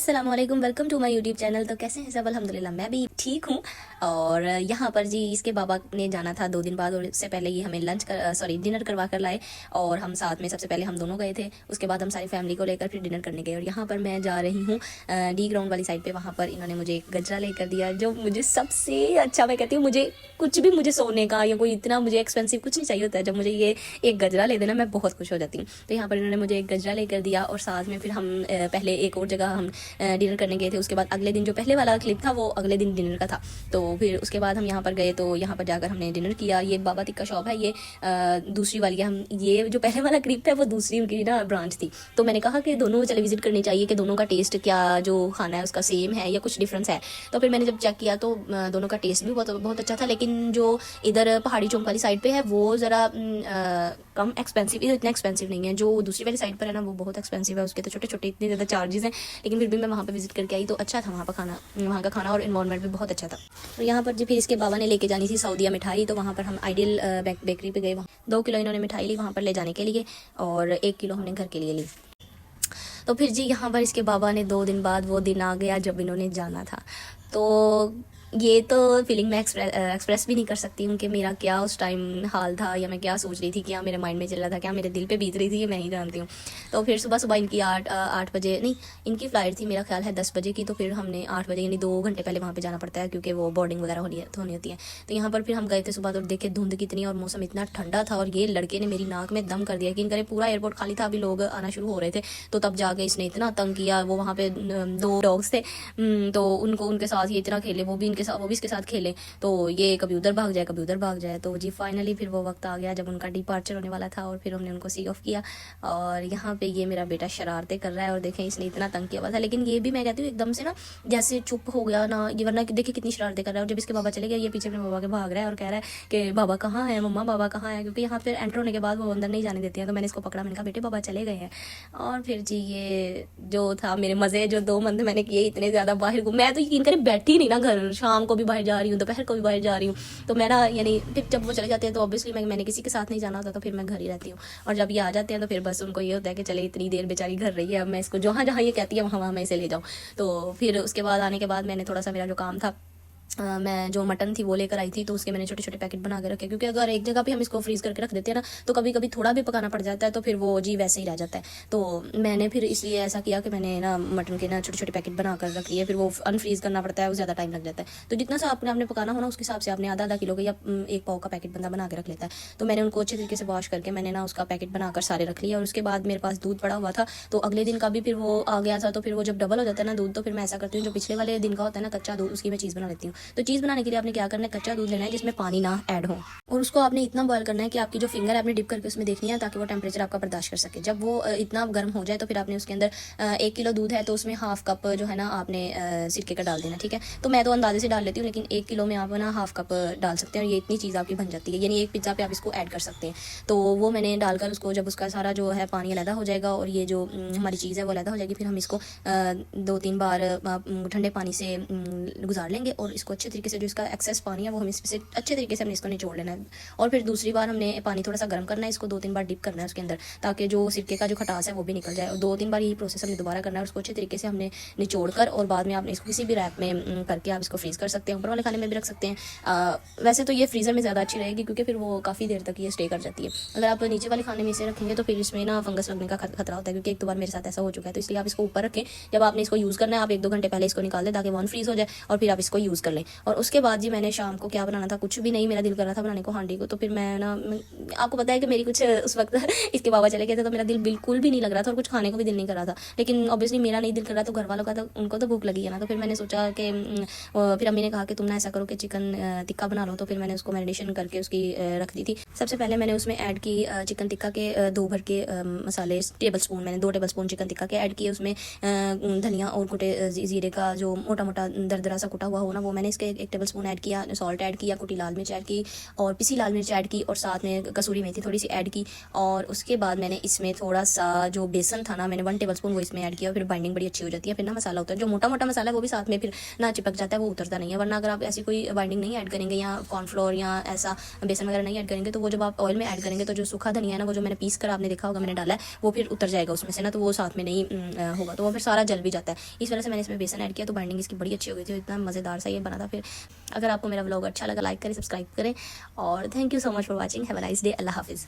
अस्सलाम वालेकुम, welcome to my YouTube channel. तो कैसे हैं सब? अल्हम्दुलिल्लाह मैं भी ठीक हूँ। और यहाँ पर जी इसके बाबा ने जाना था 2 दिन बाद, और इससे पहले ये हमें डिनर करवा कर लाए। और हम साथ में सबसे पहले हम दोनों गए थे, उसके बाद हम सारी फैमिली को लेकर फिर डिनर करने गए। और यहाँ पर मैं जा रही हूँ डी ग्राउंड वाली साइड पे। वहाँ पर इन्होंने मुझे एक गजरा लेकर दिया, जो मुझे सबसे अच्छा, मैं कहती हूँ मुझे कुछ भी, मुझे सोने का या कोई इतना मुझे एक्सपेंसिव कुछ नहीं चाहिए होता है। जब मुझे ये एक गजरा ले देना मैं बहुत खुश हो जाती हूँ। तो यहाँ पर इन्होंने मुझे एक गजरा लेकर दिया, और साथ में फिर हम पहले एक और जगह हम डिनर करने गए थे। उसके बाद अगले दिन, जो पहले वाला क्लिप था वो अगले दिन डिनर का था, तो फिर उसके बाद हम यहाँ पर गए। तो यहाँ पर जाकर हमने डिनर किया। ये बाबा टिक्का शॉप है, ये दूसरी वाली है। हम ये जो पहले वाला क्लिप था वो दूसरी उनकी ना ब्रांच थी। तो मैंने कहा कि दोनों चले विजिट करनी चाहिए, कि दोनों का टेस्ट क्या जो खाना है उसका सेम है या कुछ डिफरेंस है। तो फिर मैंने जब चेक किया तो दोनों का टेस्ट भी बहुत बहुत अच्छा था। लेकिन जो इधर पहाड़ी चौक वाली साइड पे है वो ज़रा कम एक्सपेंसिव, इतना एक्सपेंसिव नहीं है। जो दूसरी वाली साइड पर है ना वो बहुत एक्सपेंसिव है, उसके तो छोटे छोटे इतने ज़्यादा चार्जेस हैं। लेकिन फिर भी मैं वहाँ पे विजिट करके आई तो अच्छा था वहाँ का खाना और इन्वायरमेंट भी बहुत अच्छा था। तो यहाँ पर जी फिर इसके बाबा ने लेके जानी थी सऊदीया मिठाई। तो वहाँ पर हम आइडियल बेकरी पे गए। 2 किलो इन्होंने मिठाई ली वहाँ पर ले जाने के लिए, और 1 किलो हमने घर के लिए ली। तो फिर जी यहाँ पर इसके बाबा ने 2 दिन बाद वो दिन आ गया जब इन्होंने जाना था। तो ये तो फीलिंग मैं एक्सप्रेस भी नहीं कर सकती हूँ कि मेरा क्या उस टाइम हाल था, या मैं क्या सोच रही थी, क्या मेरे माइंड में चल रहा था, क्या मेरे दिल पे बीत रही थी, ये मैं ही जानती हूँ। तो फिर सुबह सुबह इनकी 8 बजे नहीं, इनकी फ़्लाइट थी मेरा ख्याल है 10 बजे की। तो फिर हमने 8 बजे यानी 2 घंटे पहले वहाँ पर जाना पड़ता है, क्योंकि वो बोर्डिंग वगैरह होनी होती है। तो यहाँ पर फिर हम गए थे सुबह। तो देखे धुंध कितनी और मौसम इतना ठंडा था, और ये लड़के ने मेरी नाक में दम कर दिया कि इनका पूरा एयरपोर्ट खाली था, अभी लोग आना शुरू हो रहे थे। तो तब जाके इसने इतना तंग किया। वो वहाँ पे 2 डॉग्स थे, तो उनको उनके साथ ये इतना खेले, वो भी इसके साथ खेले। तो ये कभी उधर भाग जाए, कभी उधर भाग जाए। तो जी फाइनली फिर वो वक्त आ गया जब उनका डिपार्चर होने वाला था, और फिर हमने उनको सी ऑफ किया। और यहाँ पे ये मेरा बेटा शरारतें कर रहा है, और देखें इसने इतना तंग किया हुआ था। लेकिन ये भी मैं कहती हूँ एकदम से ना जैसे चुप हो गया ना ये, वरना देखिए कितनी शरारतें कर रहा है। और जब इसके बाबा चले गए, ये पीछे अपने बाबा के भाग रहा है और कह रहा है कि बाबा कहाँ है, मम्मा बाबा कहाँ है। क्योंकि यहाँ फिर एंटर होने के बाद वो अंदर नहीं जाने देती है। तो मैंने इसको पकड़ा, मैंने कहा बेटे बाबा चले गए हैं। और फिर जी ये जो था मेरे मज़े, जो 2 मंथ मैंने किए इतने ज़्यादा बाहर मैं तो यकीन करें बैठी नहीं ना घर, शाम को भी बाहर जा रही हूँ, दोपहर को भी बाहर जा रही हूँ। तो मेरा यानी फिर जब वो चले जाते हैं तो ऑब्वियसली मैंने किसी के साथ नहीं जाना होता, तो फिर मैं घर ही रहती हूँ। और जब ये आ जाते हैं तो फिर बस उनको ये होता है कि चले इतनी देर बेचारी घर रही है, अब मैं इसको जहाँ जहाँ ये कहती है वहाँ वहाँ मैं इसे ले जाऊँ। तो फिर उसके बाद आने के बाद मैंने थोड़ा सा मेरा जो काम था, मैं जो मटन थी वो लेकर आई थी। तो उसके मैंने छोटे छोटे पैकेट बना के रखे, क्योंकि अगर एक जगह पे हम इसको फ्रीज़ करके रख देते हैं ना तो कभी कभी थोड़ा भी पकाना पड़ जाता है, तो फिर वो जी वैसे ही रह जाता है। तो मैंने फिर इसलिए ऐसा किया कि मैंने ना मटन के ना छोटे छोटे पैकेट बना कर रख लिए। फिर वो अनफ्रीज़ करना पड़ता है, वो ज़्यादा टाइम लग जाता है। तो जितना सा आपने पकाना हो ना उसके हिसाब से आपने आधा किलो का या 1 पाव का पैकेट बंदा बना के रख लेता है। तो मैंने उनको अच्छे तरीके से वॉश करके मैंने ना उसका पैकेट बनाकर सारे रख लिया। और उसके बाद मेरे पास दूध पड़ा हुआ था, तो अगले दिन का भी फिर वो आ गया था। तो फिर वो जब डबल हो जाता है ना दूध, तो फिर मैं ऐसा करती हूँ जो पिछले वाले दिन का होता है ना कच्चा दूध, उसकी मैं चीज़ बना लेती हूँ। तो चीज़ बनाने के लिए आपने क्या करना है, कच्चा दूध लेना है जिसमें पानी ना ऐड हो, और उसको आपने इतना बॉयल करना है कि आपकी जो फिंगर है आपने डिप करके उसमें देखनी है, ताकि वो टेम्परेचर आपका बर्दाश्त कर सके। जब वो इतना गर्म हो जाए तो फिर आपने उसके अंदर 1 किलो दूध है तो उसमें हाफ कप जो है ना आपने सिरके का डाल देना, ठीक है। तो मैं तो अंदाजे से डाल लेती हूँ, लेकिन 1 किलो में आप ना हाफ कप डाल सकते हैं, और ये इतनी चीज़ आपकी बन जाती है। यानी एक पिज़्ज़ा पे आप इसको ऐड कर सकते हैं। तो वो मैंने डालकर उसको, जब उसका सारा जो है पानी अलग हो जाएगा और ये जो हमारी चीज़ है वो अलग हो जाएगी, फिर हम इसको 2-3 बार ठंडे पानी से गुजार लेंगे। और इसको अच्छे तरीके से जो इसका एक्सेस पानी है वो हम इससे अच्छे तरीके से हमने इसको निचोड़ लेना है। और फिर दूसरी बार हमने पानी थोड़ा सा गर्म करना है, इसको 2-3 बार डिप करना है उसके अंदर, ताकि जो सिरके का जो खटास है वो भी निकल जाए। और 2-3 बार यही प्रोसेस हमने दोबारा करना है। उसको अच्छे तरीके से हमने निचोड़ कर, और बाद में आपने इसको किसी भी रैक में करके आप इसको फ्रीज़ कर सकते हैं, ऊपर वाले खाने में भी रख सकते हैं। वैसे तो ये फ्रीज़र में ज़्यादा अच्छी रहेगी, क्योंकि फिर वो काफ़ी देर तक ये स्टे कर जाती है। अगर आप नीचे वाले खाने में इसे रखेंगे तो फिर इसमें ना फंगस लगने का खतरा होता है, क्योंकि 1-2 बार मेरे साथ ऐसा हो चुका है। तो इसलिए आप इसको ऊपर रखें, जब आपने इसको यूज़ करना है आप 1-2 घंटे पहले इसको निकाल दें ताकि वो अनफ्रीज़ हो जाए, और फिर आप इसको यूज़ कर लें। और उसके बाद जी मैंने शाम को क्या बनाना था, कुछ भी नहीं, मेरा दिल कर रहा था बनाने को हांडी को। तो फिर मैं ना, आपको पता है कि मेरी कुछ उस वक्त इसके बाबा चले गए थे, तो मेरा दिल बिल्कुल भी नहीं लग रहा था और कुछ खाने को भी दिल नहीं कर रहा था। लेकिन ऑब्वियसली मेरा नहीं दिल कर रहा, तो घर वालों का तो उनको तो भूख लगी है ना। तो फिर मैंने सोचा कि फिर अम्मी ने कहा कि तुम ना ऐसा करो कि चिकन टिक्का बना लो। तो फिर मैंने उसको मैरिनेशन करके उसकी रख दी थी। सबसे पहले मैंने उसमें ऐड की चिकन टिक्का के 2 भर के मसाले, टेबलस्पून, मैंने 2 टेबलस्पून चिकन टिक्का के ऐड किए। उसमें धनिया और कुटे ज़ीरे का जो मोटा मोटा दरदरा सा कुटा हुआ हो ना वो मैंने मैंने इसके 1 टेबल स्पून ऐड किया, सॉल्ट ऐड किया, कुटी लाल मिर्च ऐड की और पिसी लाल मिर्च ऐड की और साथ में कसूरी मेथी थोड़ी सी ऐड की। और उसके बाद मैंने इसमें थोड़ा सा जो बेसन था ना, मैंने 1 टेबल स्पून वो इसमें ऐड किया। फिर बाइंडिंग बड़ी अच्छी हो जाती है, फिर ना मसाला होता है जो मोटा मोटा मसाला है वो भी साथ में फिर ना चिपक जाता है, वो उतरता नहीं है। वरना अगर आप ऐसी कोई बाइंडिंग नहीं ऐड करेंगे या कॉर्नफ्लोर या ऐसा बेसन वगैरह नहीं ऐड करेंगे तो वो जब आप ऑयल में ऐड करेंगे तो जो सूखा धनिया है ना, वो जो मैंने पीस कर आपने देखा होगा मैंने डाला है, वो फिर उतर जाएगा उसमें से ना, तो वो साथ में नहीं होगा, तो वो फिर सारा जल भी जाता है। इस वजह से मैंने इसमें बेसन ऐड किया, तो बाइंडिंग इसकी बड़ी अच्छी हो गई थी, इतना मज़ेदार सा ये बना था। फिर अगर आपको मेरा व्लॉग अच्छा लगा लाइक करें, सब्सक्राइब करें और thank you so much for watching. Have a nice day. अल्लाह हाफिज़।